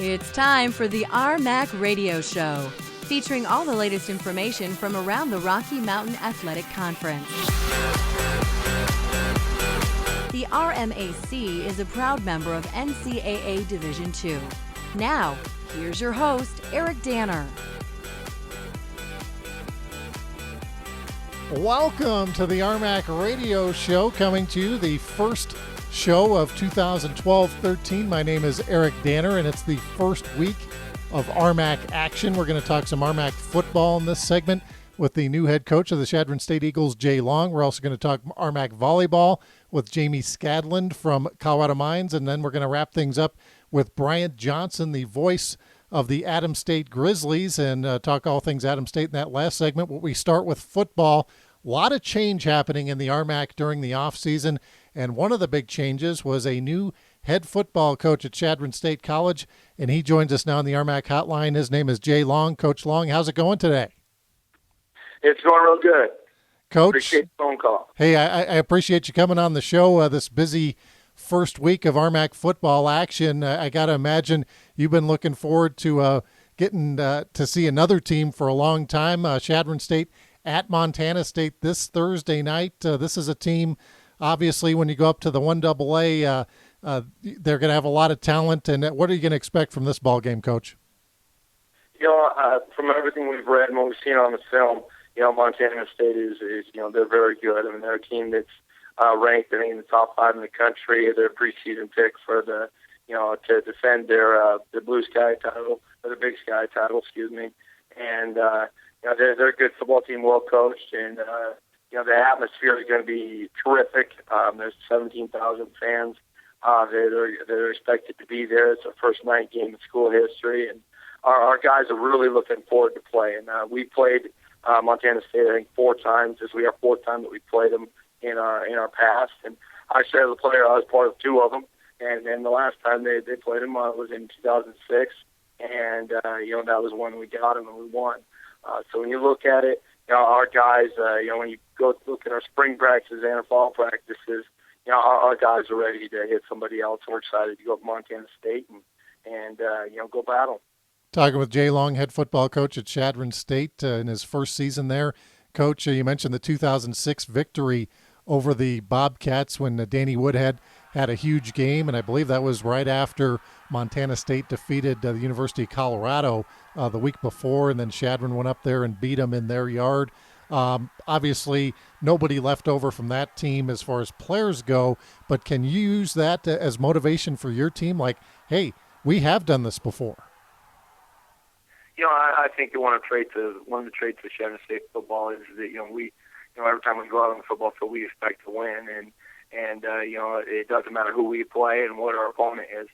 It's time for the RMAC Radio Show, featuring all the latest information from around the Rocky Mountain Athletic Conference. The RMAC is a proud member of NCAA Division II. Now, here's your host, Eric Danner. Welcome to the RMAC Radio Show, coming to you the first show of 2012-13. My name is Eric Danner, and it's the first week of RMAC action. We're going to talk some RMAC football in this segment with the new head coach of the Chadron State Eagles, Jay Long. We're also going to talk RMAC volleyball with Jamie Scadland from Colorado Mines, and then we're going to wrap things up with Bryant Johnson, the voice of the Adams State Grizzlies, and talk all things Adams State in that last segment. We start with football. A lot of change happening in the RMAC during the offseason, and one of the big changes was a new head football coach at Chadron State College, and he joins us now on the RMAC hotline. His name is Jay Long. Coach Long, how's it going today? It's going real good. Coach, appreciate the phone call. Hey, I appreciate you coming on the show this busy first week of RMAC football action. I got to imagine you've been looking forward to getting to see another team for a long time. Chadron State at Montana State this Thursday night. This is a team, obviously, when you go up to the 1AA, they're going to have a lot of talent. And what are you going to expect from this ball game, Coach? From everything we've read and what we've seen on the film, Montana State is they're very good. I mean, they're a team that's ranked, I think, in the top 5 in the country. They're a preseason pick for the, to defend their Blue Sky title, or the Big Sky title, excuse me. And, they're a good football team, well coached, and, the atmosphere is going to be terrific. There's 17,000 fans. They're expected to be there. It's their first night game in school history, and our guys are really looking forward to playing. We played Montana State, I think, 4 times. This will be our 4th time that we played them in our past. And I said as a player, I was part of 2 of them. And then the last time they played them was in 2006, and that was when we got them and we won. So when you look at it, our guys, when you go look at our spring practices and our fall practices, our guys are ready to hit somebody else. We're excited to go to Montana State and go battle. Talking with Jay Long, head football coach at Chadron State in his first season there. Coach, you mentioned the 2006 victory over the Bobcats when Danny Woodhead had a huge game, and I believe that was right after Montana State defeated the University of Colorado the week before, and then Chadron went up there and beat them in their yard. Obviously, nobody left over from that team as far as players go, but can you use that as motivation for your team? Like, hey, we have done this before. I think one of the traits of Chadron State football is that we every time we go out on the football field we expect to win, and it doesn't matter who we play and what our opponent is.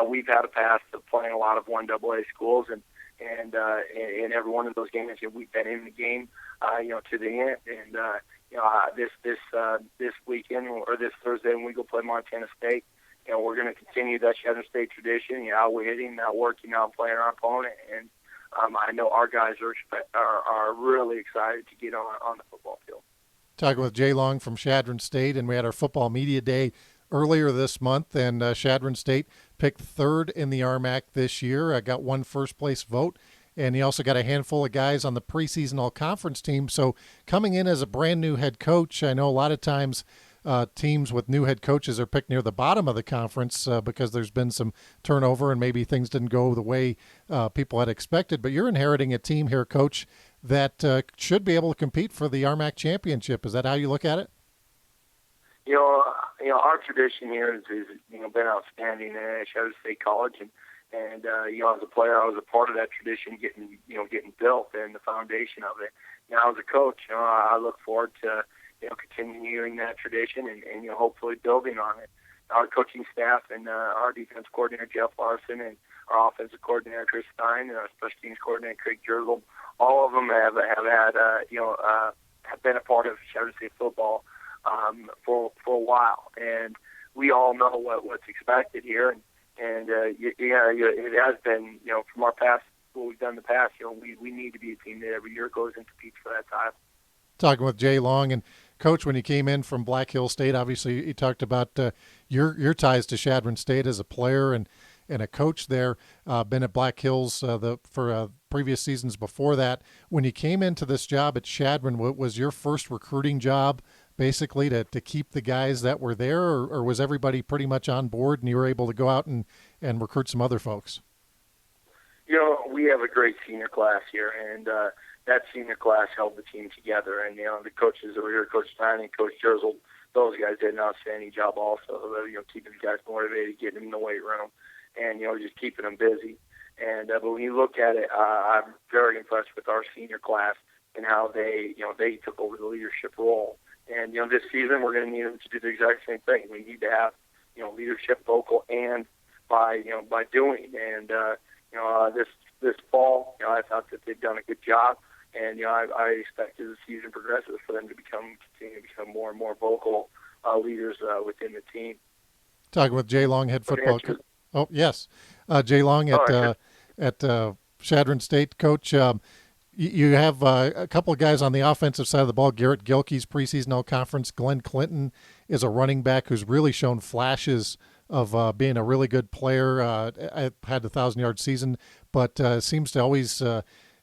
We've had a past of playing a lot of 1AA schools, and in every one of those games we've been in the game to the end. And this weekend or this Thursday when we go play Montana State, we're going to continue that Chadron State tradition. We're hitting, not working, out playing our opponent, and I know our guys are really excited to get on the football field. Talking with Jay Long from Chadron State, and we had our football media day earlier this month, and Chadron State picked 3rd in the RMAC this year. Got 1 first-place vote, and he also got a handful of guys on the preseason all-conference team. So coming in as a brand-new head coach, I know a lot of times teams with new head coaches are picked near the bottom of the conference because there's been some turnover and maybe things didn't go the way people had expected. But you're inheriting a team here, Coach, that should be able to compete for the RMAC championship. Is that how you look at it? Our tradition here has been outstanding at Chadron State College, and as a player, I was a part of that tradition getting built and the foundation of it. Now as a coach, I look forward to continuing that tradition and hopefully building on it. Our coaching staff and our defense coordinator Jeff Larson and our offensive coordinator Chris Stein and our special teams coordinator Craig Jergel, all of them have been a part of Chadron State football for a while, and we all know what's expected here, and it has been from our past, what we've done in the past. We need to be a team that every year goes and competes for that title. Talking with Jay Long, and Coach, when you came in from Black Hill State, obviously you talked about your ties to Chadron State as a player, and and a coach there. Been at Black Hills for previous seasons before that. When you came into this job at Chadron, what was your first recruiting job, basically to keep the guys that were there, or was everybody pretty much on board and you were able to go out and recruit some other folks? We have a great senior class here, and that senior class held the team together. And, the coaches over here, Coach Stein and Coach Jerzel, those guys did an outstanding job also, keeping the guys motivated, getting them in the weight room, and, just keeping them busy. And but when you look at it, I'm very impressed with our senior class and how they took over the leadership role. And, this season we're going to need them to do the exact same thing. We need to have, leadership vocal and by doing. And, this fall, I thought that they've done a good job. And, I expect as the season progresses for them to continue to become more and more vocal leaders within the team. Talking with Jay Long, head football coach. Oh, yes. Jay Long at Chadron State. Coach, you have a couple of guys on the offensive side of the ball. Garrett Gilkey's preseason all-conference. Glenn Clinton is a running back who's really shown flashes of being a really good player. I had the 1,000-yard season, but seems to always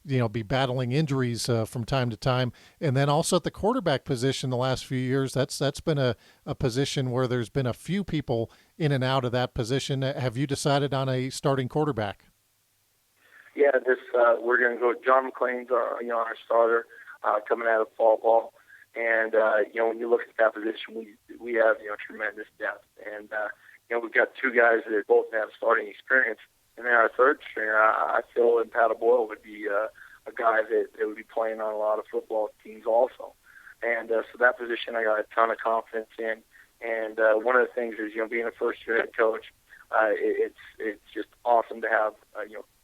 be battling injuries from time to time. And then also at the quarterback position the last few years, that's been a position where there's been a few people in and out of that position. Have you decided on a starting quarterback? Yeah, we're going to go. John McClain's our starter coming out of fall ball. And, when you look at that position, we have, tremendous depth. And, we've got two guys that both have starting experience. And then our third stringer, I feel Pat Boyle would be a guy that would be playing on a lot of football teams also. And so that position I got a ton of confidence in. And one of the things is, being a first-year head coach, it's just awesome to have,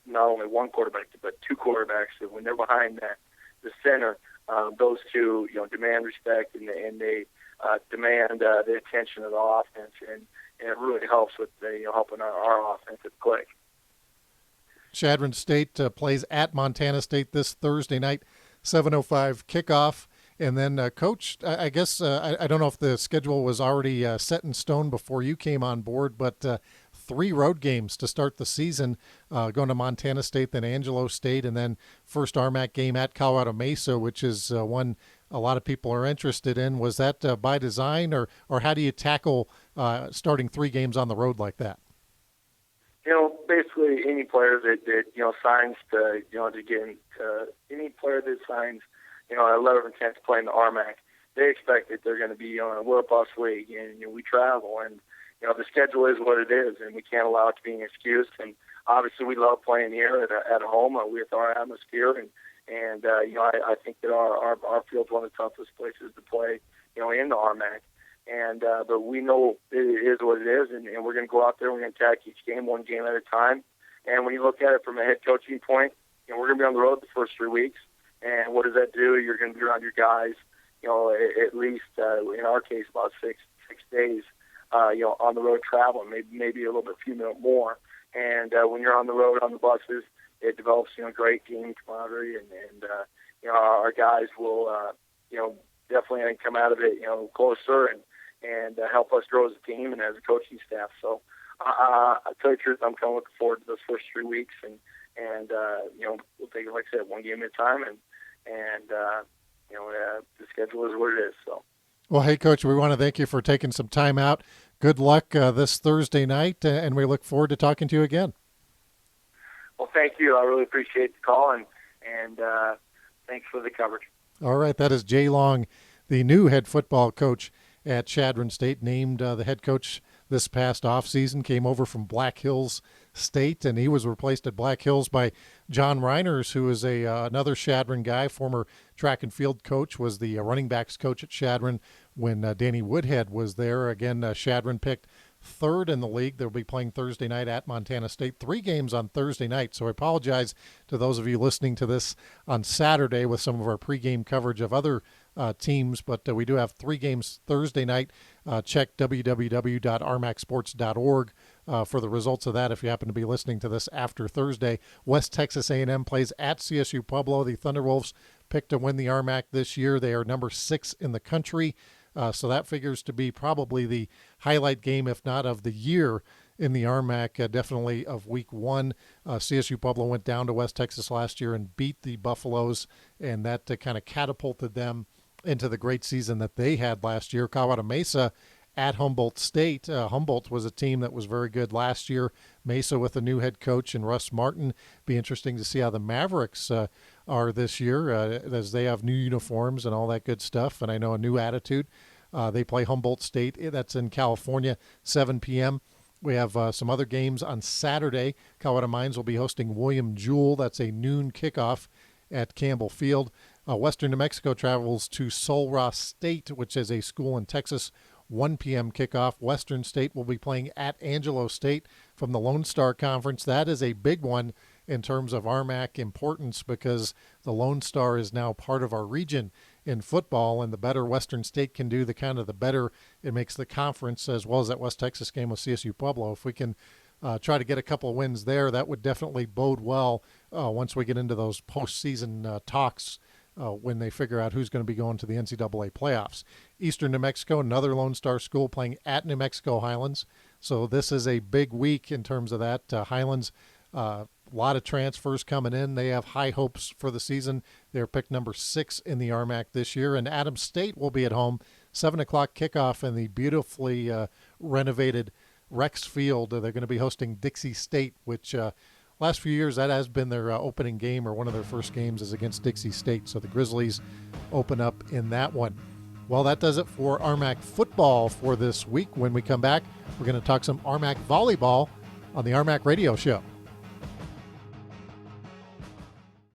not only one quarterback, but two quarterbacks. And when they're behind the center, those two, demand respect and they demand the attention of the offense. And it really helps with helping our offensive click. Chadron State plays at Montana State this Thursday night, 7:05 kickoff. And then, Coach, I guess I don't know if the schedule was already set in stone before you came on board, but 3 road games to start the season, going to Montana State, then Angelo State, and then first RMAC game at Colorado Mesa, which is one a lot of people are interested in. Was that by design, or how do you tackle starting 3 games on the road like that? Basically any player that signs to get into any player that signs a letter of intent to play in the RMAC, they expect that they're going to be we're a bus league, and we travel, and the schedule is what it is, and we can't allow it to be an excuse. And obviously we love playing here at home with our atmosphere, and I think that our field's one of the toughest places to play in the RMAC. And but we know it is what it is, and we're going to go out there. We're going to attack each game, one game at a time. And when you look at it from a head coaching point, we're going to be on the road the first 3 weeks. And what does that do? You're going to be around your guys, at least in our case about six days, on the road traveling, maybe a little bit, few minutes more. And when you're on the road on the buses, it develops great team camaraderie, and our guys will definitely come out of it closer and help us grow as a team and as a coaching staff. So I tell you the truth, I'm kind of looking forward to those first 3 weeks, and we'll take it, like I said, one game at a time, and the schedule is what it is. So. Well, hey, Coach, we want to thank you for taking some time out. Good luck this Thursday night, and we look forward to talking to you again. Well, thank you. I really appreciate the call, and thanks for the coverage. All right, that is Jay Long, the new head football coach at Chadron State, named the head coach this past offseason, came over from Black Hills State, and he was replaced at Black Hills by John Reiners, who is another Chadron guy, former track and field coach, was the running backs coach at Chadron when Danny Woodhead was there. Again, Chadron picked 3rd in the league. They'll be playing Thursday night at Montana State. 3 games on Thursday night, so I apologize to those of you listening to this on Saturday with some of our pregame coverage of other teams, but we do have 3 games Thursday night. Check www.rmacsports.org for the results of that if you happen to be listening to this after Thursday. West Texas A&M plays at CSU Pueblo. The Thunderwolves picked to win the RMAC this year. They are number 6 in the country. So that figures to be probably the highlight game, if not of the year, in the RMAC, definitely of week one. CSU Pueblo went down to West Texas last year and beat the Buffaloes, and that kind of catapulted them into the great season that they had last year. Colorado Mesa at Humboldt State. Humboldt was a team that was very good last year. Mesa with a new head coach and Russ Martin. Be interesting to see how the Mavericks are this year as they have new uniforms and all that good stuff. And I know a new attitude. They play Humboldt State. That's in California, 7 p.m. We have some other games on Saturday. Colorado Mines will be hosting William Jewell. That's a noon kickoff at Campbell Field. Western New Mexico travels to Sul Ross State, which is a school in Texas. 1 p.m. kickoff. Western State will be playing at Angelo State from the Lone Star Conference. That is a big one in terms of RMAC importance because the Lone Star is now part of our region in football, and the better Western State can do, the better it makes the conference, as well as that West Texas game with CSU Pueblo. If we can try to get a couple of wins there, that would definitely bode well once we get into those postseason talks when they figure out who's going to be going to the NCAA playoffs. Eastern New Mexico, another Lone Star school playing at New Mexico Highlands. So this is a big week in terms of that. Highlands, a lot of transfers coming in. They have high hopes for the season. They're picked number 6 in the RMAC this year. And Adams State will be at home, 7 o'clock kickoff in the beautifully renovated Rex Field. They're going to be hosting Dixie State, which last few years, that has been their opening game, or one of their first games is against Dixie State. So the Grizzlies open up in that one. Well, that does it for RMAC football for this week. When we come back, we're going to talk some RMAC volleyball on the RMAC Radio Show.